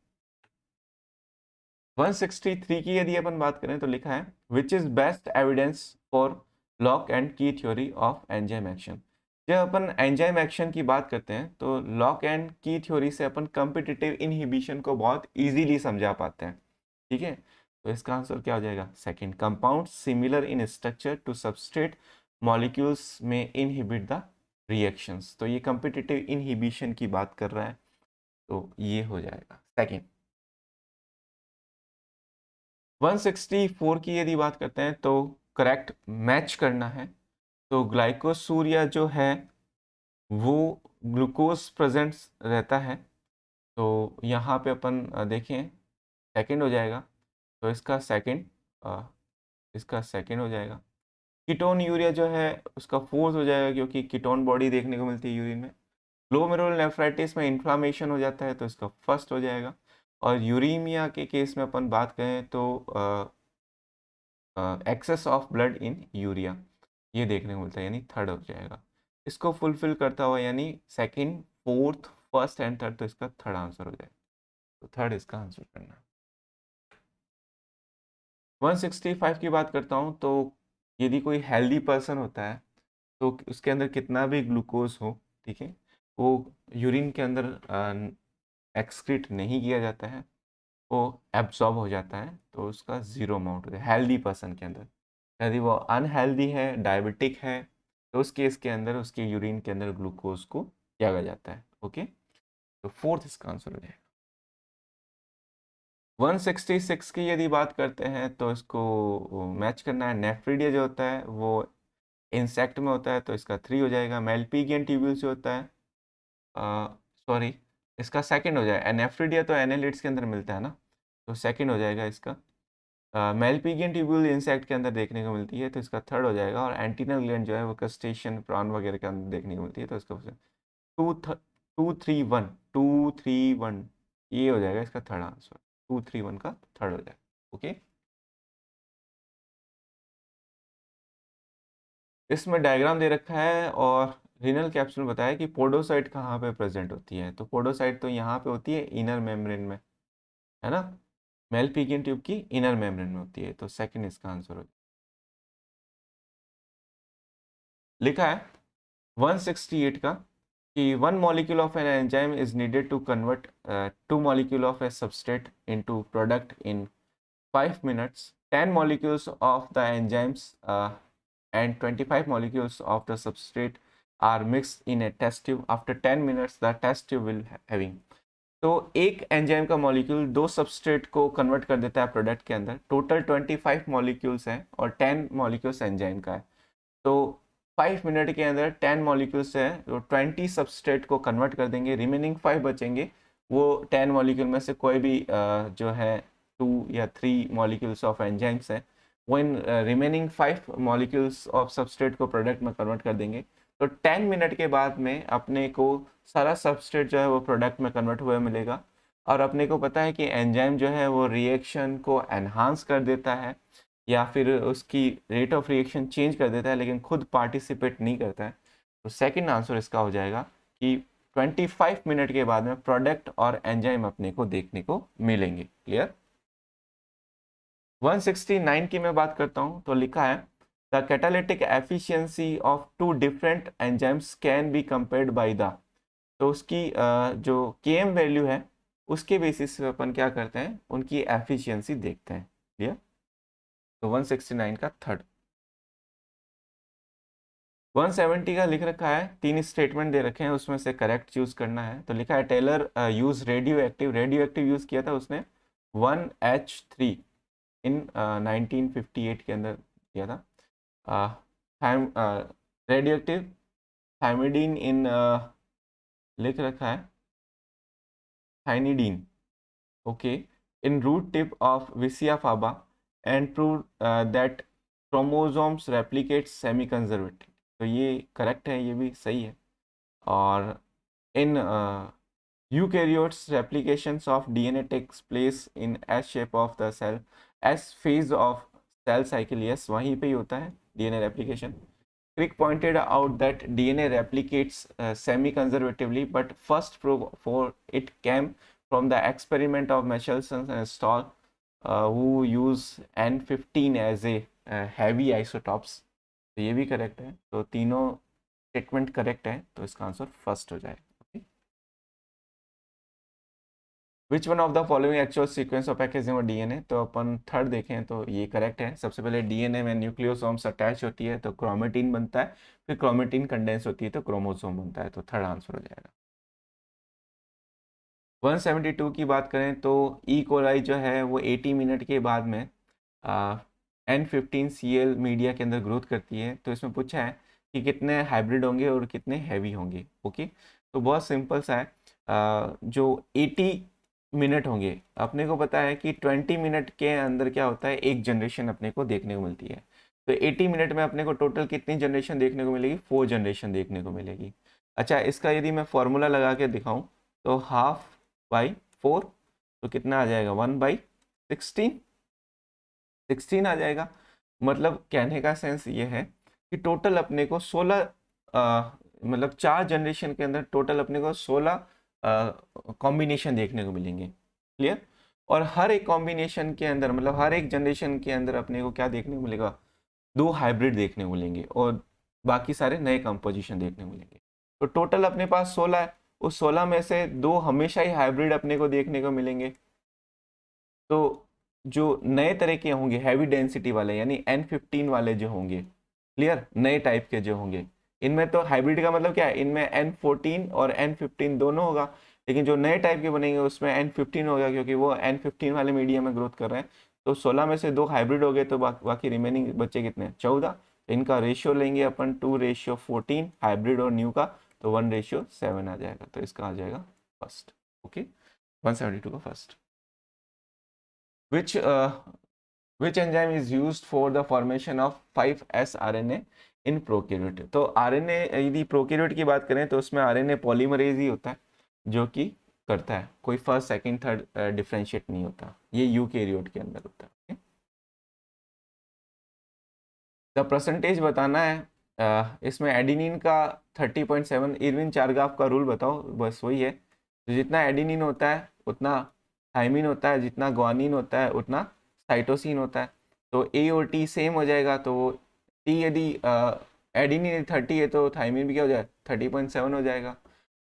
163 की यदि अपन बात करें तो लिखा है which is best evidence for lock and की थ्योरी ऑफ एंजाइम एक्शन। जब अपन एंजाइम एक्शन की बात करते हैं तो लॉक एंड की थ्योरी से अपन कम्पिटिटिव इनहिबिशन को बहुत इजीली समझा पाते हैं, ठीक है। तो इसका आंसर क्या हो जाएगा, second. Compound similar in structure to substrate molecules में इनहिबिट द रिएक्शंस। तो ये कम्पिटिटिव इनहिबिशन की बात कर रहा है, तो ये हो जाएगा सेकंड। 164 की यदि बात करते हैं तो करेक्ट मैच करना है। तो ग्लाइकोसूरिया जो है वो ग्लूकोज प्रेजेंट रहता है, तो यहाँ पे अपन देखें सेकंड हो जाएगा। तो इसका सेकंड हो जाएगा। कीटोन यूरिया जो है उसका फोर्थ हो जाएगा, क्योंकि कीटोन बॉडी देखने को मिलती है यूरिन में। ग्लोमेरुलोनेफ्राइटिस में इन्फ्लामेशन हो जाता है, तो इसका फर्स्ट हो जाएगा। और यूरीमिया के केस में अपन बात करें तो excess of blood in urea ये देखने को मिलता है, यानी थर्ड हो जाएगा। इसको फुलफिल करता हुआ यानी second, fourth, first and third, तो इसका थर्ड आंसर हो जाएगा। तो थर्ड इसका आंसर करना है। 165 की बात करता हूँ, तो यदि कोई हेल्दी पर्सन होता है तो उसके अंदर कितना भी ग्लूकोज हो, ठीक है, वो यूरिन के अंदर एक्सक्रीट नहीं किया जाता है, वो एब्जॉर्ब हो जाता है, तो उसका जीरो अमाउंट होता है हेल्दी पर्सन के अंदर। यदि वो अनहेल्दी है, डायबिटिक है, तो उस केस के अंदर उसके यूरिन के अंदर ग्लूकोज को त्यागा जाता है। ओके, तो फोर्थ इसका आंसर हो जाएगा। 166 की यदि बात करते हैं तो इसको मैच करना है। नेफ्रिडिया जो होता है वो इंसेक्ट में होता है, तो इसका 3 हो जाएगा। मेलपीगियन ट्यूब्यूल्स जो होता है, सॉरी, इसका सेकंड हो जाएगा। नेफ्रिडिया तो एनालिड्स के अंदर मिलता है ना, तो सेकंड हो जाएगा इसका। मेलपीगियन ट्यूब्यूल इंसेक्ट के अंदर देखने को मिलती है, तो इसका थर्ड हो जाएगा। और एंटीनल ग्लैंड जो है वो क्रस्टेशियन प्रॉन वगैरह के अंदर देखने को मिलती है, तो इसका टू 231 231 ये हो जाएगा इसका थर्ड आंसर। 231 का थर्ड हो जाएगा। ओके, इसमें डायग्राम दे रखा है और रीनल कैप्सूल बताया कि पोडोसाइट कहाँ पे प्रेजेंट होती है। तो पोडोसाइट तो यहाँ पे होती है इनर मेम्ब्रेन में, है ना। मेलपिगियन ट्यूब की इनर मेम्ब्रेन में होती है, तो सेकंड इसका आंसर हो। लिखा है 168 का कि one molecule of an enzyme is needed to convert two molecule of a substrate into product in 5 minutes. 10 molecules of the enzymes and 25 molecules of the substrate are mixed in a test tube. After 10 minutes the test tube will having, तो एक एंजाइम का मॉलिक्यूल दो सबस्ट्रेट को कन्वर्ट कर देता है प्रोडक्ट के अंदर। टोटल 25 मॉलिक्यूल्स हैं और 10 मॉलिक्यूल्स एंजाइम का है। तो 5 मिनट के अंदर 10 मॉलिक्यूल्स है तो 20 सबस्ट्रेट को कन्वर्ट कर देंगे, रिमेनिंग 5 बचेंगे। वो 10 मॉलिक्यूल में से कोई भी जो है 2 या 3 मॉलिक्यूल्स ऑफ एंजाइम्स है, वो in remaining 5 molecules of substrate को प्रोडक्ट में कन्वर्ट कर देंगे। तो 10 मिनट के बाद में अपने को सारा सबस्ट्रेट जो है वो प्रोडक्ट में कन्वर्ट हुआ मिलेगा। और अपने को पता है कि एंजाइम जो है वो रिएक्शन को एनहांस कर देता है या फिर उसकी रेट ऑफ रिएक्शन चेंज कर देता है, लेकिन खुद पार्टिसिपेट नहीं करता है। तो सेकंड आंसर इसका हो जाएगा कि 25 मिनट के बाद में प्रोडक्ट और एंजाइम अपने को देखने को मिलेंगे। क्लियर। 169 की मैं बात करता हूं तो लिखा है the catalytic efficiency of two different enzymes can be compared by the, तो उसकी जो Km वैल्यू है उसके बेसिस पे अपन क्या करते हैं, उनकी एफिशिएंसी देखते हैं। क्लियर। तो 169 का थर्ड। 170 का लिख रखा है, 3 स्टेटमेंट दे रखे हैं, उसमें से करेक्ट चूज करना है। तो लिखा है Taylor use radio active use किया था उसने 1H3 इन 1958 के अंदर किया था। रेडियो एक्टिव थायमिडीन इन लिख रखा है thymidine, okay, in root tip of Vicia faba and prove that chromosomes replicate semi conservative, तो ये करेक्ट है, ये भी सही है। और in eukaryotes replications of DNA takes place in S shape of the cell, S phase of cell cycle, yes वहीं पे ही होता है DNA replication. Crick pointed out that DNA replicates semi-conservatively, but first proof for it came from the experiment of Michelson and Stahl, who use N15 as a heavy isotopes. तो ये भी करेक्ट है, तो तीनों स्टेटमेंट करेक्ट है, तो इसका आंसर फर्स्ट हो जाएगा। विच one of the following actual sequence of packaging और डीएनए, तो अपन थर्ड देखें तो ये करेक्ट है। सबसे पहले डीएनए में न्यूक्लियोसोम्स अटैच होती है तो क्रोमेटिन बनता है, फिर क्रोमेटिन कंडेंस होती है तो क्रोमोसोम बनता है, तो थर्ड आंसर हो जाएगा। 172 की बात करें तो ई कोलाई जो है वो 80 मिनट के बाद में N15Cl मीडिया के अंदर ग्रोथ करती है। तो इसमें पूछा है कि कितने हाइब्रिड होंगे और कितने हैवी होंगे। ओके, तो बहुत सिंपल सा है, जो 80 मिनट होंगे, अपने को पता है कि 20 मिनट के अंदर क्या होता है, एक जनरेशन अपने को देखने को मिलती है। तो 80 मिनट में अपने को टोटल कितनी जनरेशन देखने को मिलेगी, 4 जनरेशन देखने को मिलेगी। अच्छा, इसका यदि मैं फॉर्मूला लगा के दिखाऊं तो हाफ बाई 4, तो कितना आ जाएगा 1/16, 16 आ जाएगा। मतलब कहने का सेंस ये है कि टोटल अपने को 16 मतलब 4 जनरेशन के अंदर टोटल अपने को 16 कॉम्बिनेशन देखने को मिलेंगे। क्लियर। और हर एक कॉम्बिनेशन के अंदर मतलब हर एक जनरेशन के अंदर अपने को क्या देखने को मिलेगा, 2 हाइब्रिड देखने को मिलेंगे और बाकी सारे नए कंपोजिशन देखने को मिलेंगे। तो टोटल अपने पास 16 है, उस 16 में से 2 हमेशा ही हाइब्रिड अपने को देखने को मिलेंगे। तो जो नए तरह के होंगे हैवी डेंसिटी वाले यानी N15 वाले जो होंगे, क्लियर, नए टाइप के जो होंगे, इनमें तो हाइब्रिड का मतलब क्या है, इनमें N14 और N15 दोनों होगा। लेकिन जो नए टाइप के बनेंगे उसमें N15 होगा, क्योंकि वो N15 वाले मीडियम में ग्रोथ कर रहे हैं। तो 16 में से 2 हाइब्रिड हो गए, तो बाकी रिमेनिंग बच्चे कितने, 14। इनका रेशियो लेंगे अपन 2:14 हाइब्रिड और न्यू का, तो 1:7 आ जाएगा। तो इसका आ जाएगा फर्स्ट। ओके, 172 का first. which enzyme is used for the formation of 5S RNA in prokaryote। तो RNA यदि प्रोकैरियोट की बात करें तो उसमें RNA पॉलीमरेज ही होता है जो कि करता है, कोई फर्स्ट सेकंड थर्ड डिफरेंशिएट नहीं होता, ये यूकैरियोट के अंदर होता है। द परसेंटेज बताना है, इसमें एडिनिन का 30.7, इरविन चारगाफ का रूल बताओ, बस वही है। तो जितना एडिनिन होता है उतना थायमिन होता है, जितना ग्वानिन होता है उतना साइटोसिन होता है। तो ए और टी सेम हो जाएगा, तो टी यदि एडिनिन 30 है तो थायमिन भी क्या हो जाएगा 30.7 हो जाएगा।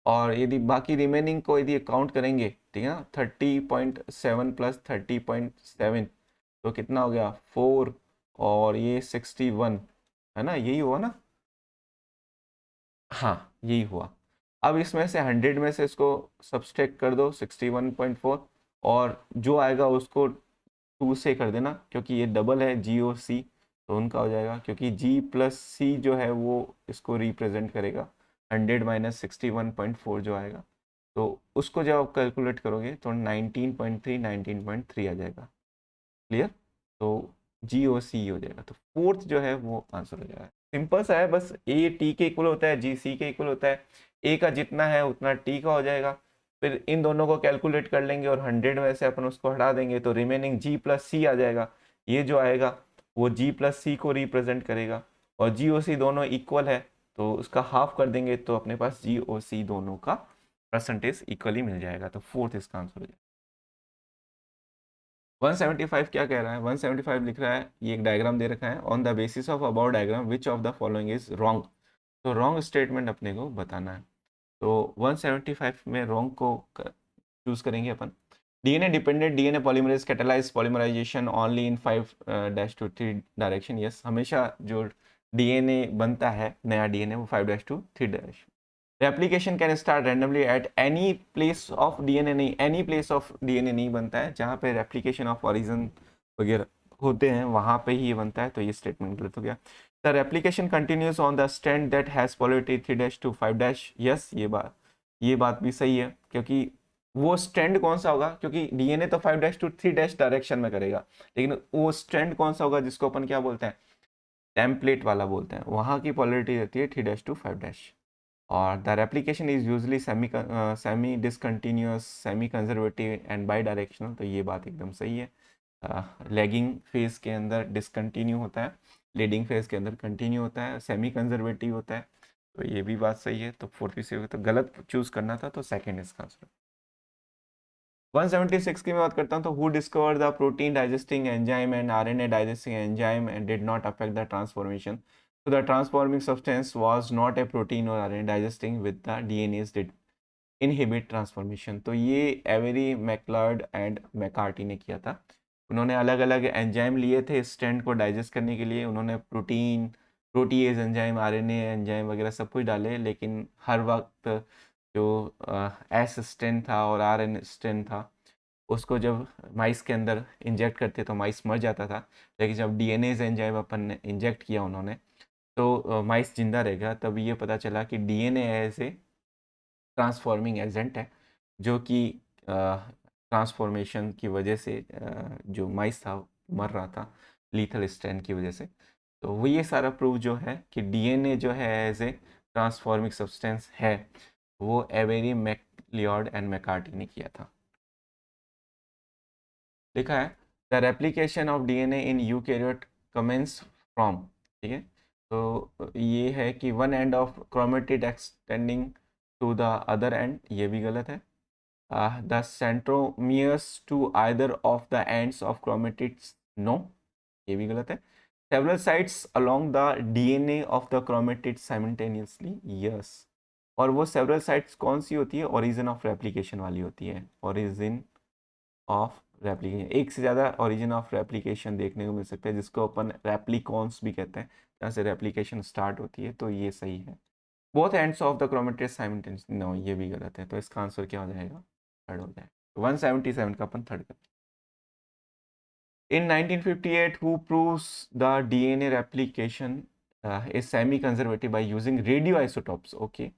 और यदि बाकी रिमेनिंग को यदि काउंट करेंगे, ठीक है ना, 30.7 प्लस 30.7 तो कितना हो गया 4, और ये 61 है ना, यही हुआ ना। हाँ यही हुआ। अब इसमें से 100 में से इसको सब्सट्रैक्ट कर दो 61.4, और जो आएगा उसको 2 से कर देना, क्योंकि ये डबल है जी और सी, तो उनका हो जाएगा, क्योंकि जी प्लस सी जो है वो इसको रिप्रेजेंट करेगा। 100 माइनस 61.4 जो आएगा, तो उसको जब आप कैलकुलेट करोगे तो 19.3 आ जाएगा। क्लियर। तो जी और सी हो जाएगा, तो फोर्थ जो है वो आंसर हो जाएगा। सिंपल सा है, बस ए टी के इक्वल होता है, जी सी के इक्वल होता है, ए का जितना है उतना टी का हो जाएगा। फिर इन दोनों को कैलकुलेट कर लेंगे और 100 में से अपन उसको हटा देंगे तो रिमेनिंग जी प्लस सी आ जाएगा। ये जो आएगा वो जी प्लस सी को रिप्रेजेंट करेगा, और जी ओ सी दोनों इक्वल है तो उसका हाफ कर देंगे तो अपने पास जी ओ सी दोनों का परसेंटेज इक्वली मिल जाएगा। तो फोर्थ इसका आंसर हो जाएगा। 175 क्या कह रहा है, 175 लिख रहा है, ये एक डायग्राम दे रखा है, on the basis of about diagram which of the following is wrong. तो रॉन्ग स्टेटमेंट अपने को बताना है। तो 175 में रॉन्ग को चूज करेंगे अपन। DNA dependent DNA polymerase catalyse polymerisation only in 5-3 direction. Yes, हमेशा जो डीएनए बनता है नया डीएनए वो 5-3 direction. Replication can start randomly at any place of DNA, नहीं एनी प्लेस ऑफ डीएनए नहीं बनता है, जहाँ पे रेप्लिकेशन ऑफ ओरिजिन वगैरह होते हैं वहाँ पे ही ये बनता है, तो ये स्टेटमेंट गलत हो गया। The replication continues on the strand that has polarity 3' to 5'। Yes, ये बात भी सही है, क्योंकि वो स्ट्रैंड कौन सा होगा, क्योंकि डीएनए तो 5' to 3' डायरेक्शन में करेगा, लेकिन वो स्ट्रैंड कौन सा होगा जिसको अपन क्या बोलते हैं, टेम्पलेट वाला बोलते हैं, वहाँ की पोलैरिटी रहती है 3' to 5'। और the replication is usually semi discontinuous, semi conservative and by directional. तो ये बात एकदम सही है। लेगिंग फेज के अंदर डिसकंटिन्यू होता है, लीडिंग फेज के अंदर कंटिन्यू होता है, सेमी कंजर्वेटिव होता है। तो ये भी बात सही है। तो फोर्थ से तो गलत चूज करना था, तो सेकेंड इसका आंसर। 176 की मैं बात करता हूँ, तो who discover the protein digesting enzyme and RNA digesting enzyme and did not affect the transformation. So the transforming substance was not a protein or RNA digesting with the DNAs did inhibit transformation। तो ये एवेरी मैकलॉड एंड मैकार्टी ने किया था। उन्होंने अलग अलग एंजाइम लिए थे स्ट्रैंड को डाइजेस्ट करने के लिए, उन्होंने protein, protease enzyme, RNA enzyme वगैरह सब कुछ डाले, लेकिन हर वक्त जो एस स्ट्रैंड था और आर एन स्ट्रैंड था उसको जब माइस के अंदर इंजेक्ट करते तो माइस मर जाता था। लेकिन जब डीएनएज एंजाइम अपन ने इंजेक्ट किया उन्होंने, तो माइस जिंदा रहेगा। तब ये पता चला कि डीएनए ऐसे ट्रांसफॉर्मिंग एजेंट है जो कि ट्रांसफॉर्मेशन की वजह से जो माइस था मर रहा था लीथल स्ट्रैंड की वजह से। तो वो ये सारा प्रूव जो है कि डीएनए जो है एज ए ट्रांसफॉर्मिंग सब्सटेंस है, वो एवेरी मैकलियोड एंड मैकार्टी ने किया था। लिखा है the replication of DNA in eukaryote commence from, ठीक है। तो ये है कि one end of chromatid extending to the other end, ये भी गलत है। The centromeres to either of the ends of chromatids, no, ये भी गलत है। Several sites along the DNA of the chromatid simultaneously, yes. और वो सेवरल साइट्स कौन सी होती है, ओरिजिन ऑफ रेप्लिकेशन वाली होती है, ओरिजिन ऑफ रेप्लिकेशन। एक से ज़्यादा ओरिजिन ऑफ रेप्लिकेशन देखने को मिल सकता है, जिसको अपन रेप्लिकॉन्स भी कहते हैं, जहाँ से रेप्लिकेशन स्टार्ट होती है। तो ये सही है। Both ends of the chromatid simultaneously, no, ये भी गलत है। तो इसका आंसर क्या हो जाएगा, थर्ड हो जाएगा। 177 का अपन थर्ड कर। In 1958, who proves the DNA replication is semi-conservative by using radioisotopes? Okay.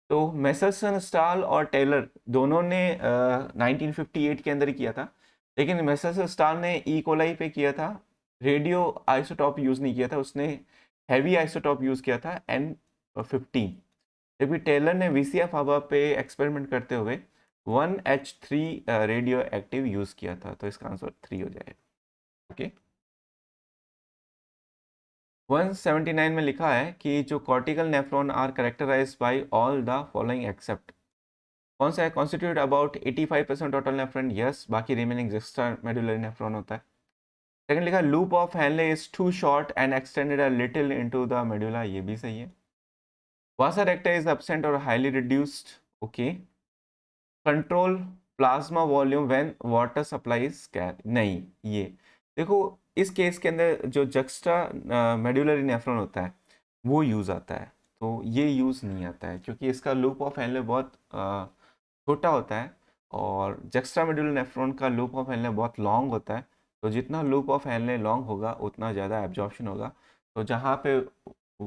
तो मेसर्सन स्टाल और टेलर दोनों ने 1958 के अंदर ही किया था, लेकिन मेसर्सन स्टाल ने ई कोलाई पे किया था, रेडियो आइसोटॉप यूज़ नहीं किया था, उसने हैवी आइसोटॉप यूज़ किया था N15। जबकि टेलर ने VCF हवा पे एक्सपेरिमेंट करते हुए 1H3 रेडियो एक्टिव यूज़ किया था। तो इसका आंसर 3 हो जाएगा। ओके। 179 में लिखा है कि जो cortical nephron are characterise by all the following except. कौन सा है? Constitute about 85% total nephron, yes, बाकी रिमेनिंग एक्स्ट्रा मेडुलरी नेफ्रॉन होता है। सेकंड लिखा loop of Henle is too short and extended a little into the medulla, ये भी सही है। वासा रेक्टा इज एब्सेंट और highly reduced, okay. Control plasma volume when water supply is scarce, नहीं, ये देखो इस केस के अंदर जो जक्स्ट्रा मेडुलरी नेफ्रॉन होता है वो यूज़ आता है, तो ये यूज़ नहीं आता है क्योंकि इसका लूप ऑफ हेनले बहुत छोटा होता है और जक्स्ट्रा मेडुलर नेफ्रॉन का लूप ऑफ हेनले बहुत लॉन्ग होता है। तो जितना लूप ऑफ हेनले लॉन्ग होगा उतना ज़्यादा एब्जॉर्प्शन होगा। तो जहाँ पे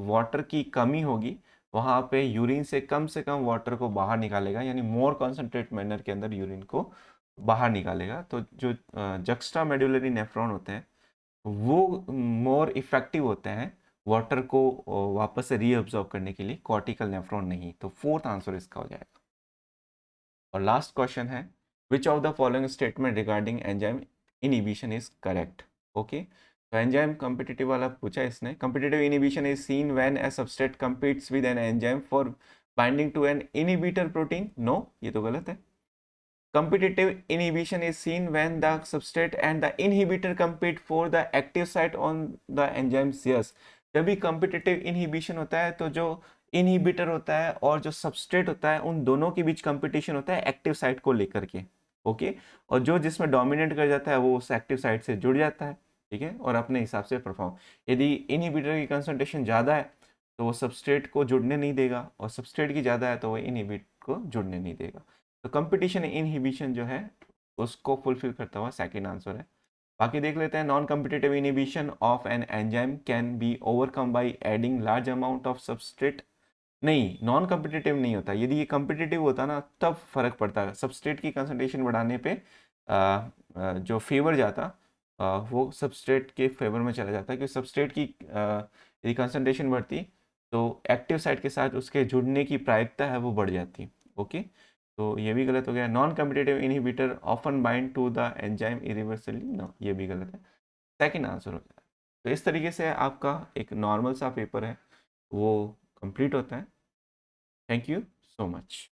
वाटर की कमी होगी वहाँ पे यूरिन से कम वाटर को बाहर निकालेगा, यानी मोर कॉन्सेंट्रेट मैनर के अंदर यूरिन को बाहर निकालेगा। तो जो जक्स्ट्रा मेडुलरी नेफ्रॉन होते हैं वो मोर इफेक्टिव होते हैं वाटर को वापस से रीअब्जॉर्ब करने के लिए, कॉर्टिकल नेफ्रॉन नहीं। तो फोर्थ आंसर इसका हो जाएगा। और लास्ट क्वेश्चन है which of the following statement regarding enzyme inhibition is correct, okay. तो एंजाइम कॉम्पिटिटिव वाला पूछा इसने, competitive inhibition is seen when a substrate competes with an enzyme for binding to an inhibitor protein, no, ये तो गलत है। Competitive inhibition is seen when the substrate and the inhibitor compete for the active site on the enzymes, yes। जब भी competitive inhibition होता है तो जो inhibitor होता है और जो substrate होता है उन दोनों के बीच competition होता है active site को लेकर के, ओके। और जो जिसमें dominate कर जाता है वो उस active site से जुड़ जाता है, ठीक है, और अपने हिसाब से परफॉर्म। यदि इनहिबिटर की कंसंट्रेशन ज़्यादा है तो वो सबस्ट्रेट को जुड़ने नहीं देगा और सबस्ट्रेट की ज़्यादा है तो वो इनहिबिट को जुड़ने नहीं देगा। तो कंपटीशन इनहिबिशन जो है उसको फुलफिल करता हुआ सेकंड आंसर है। बाकी देख लेते हैं, non competitive inhibition of an enzyme can be overcome by adding large amount of substrate, नहीं, नॉन कम्पिटिटिव नहीं होता। यदि ये कम्पिटिटिव होता ना तब फर्क पड़ता है, सबस्ट्रेट की कंसंट्रेशन बढ़ाने पे जो फेवर जाता वो सबस्ट्रेट के फेवर में चला जाता है, क्योंकि सबस्ट्रेट की यदि कंसंट्रेशन बढ़ती तो एक्टिव साइट के साथ उसके जुड़ने की प्रायिकता है वो बढ़ जाती, ओके। तो ये भी गलत हो गया। Non competitive inhibitor often bind to the enzyme irreversibly, no, ये भी गलत है। सेकंड आंसर हो गया। तो इस तरीके से आपका एक नॉर्मल सा पेपर है वो कंप्लीट होता है। Thank you so much.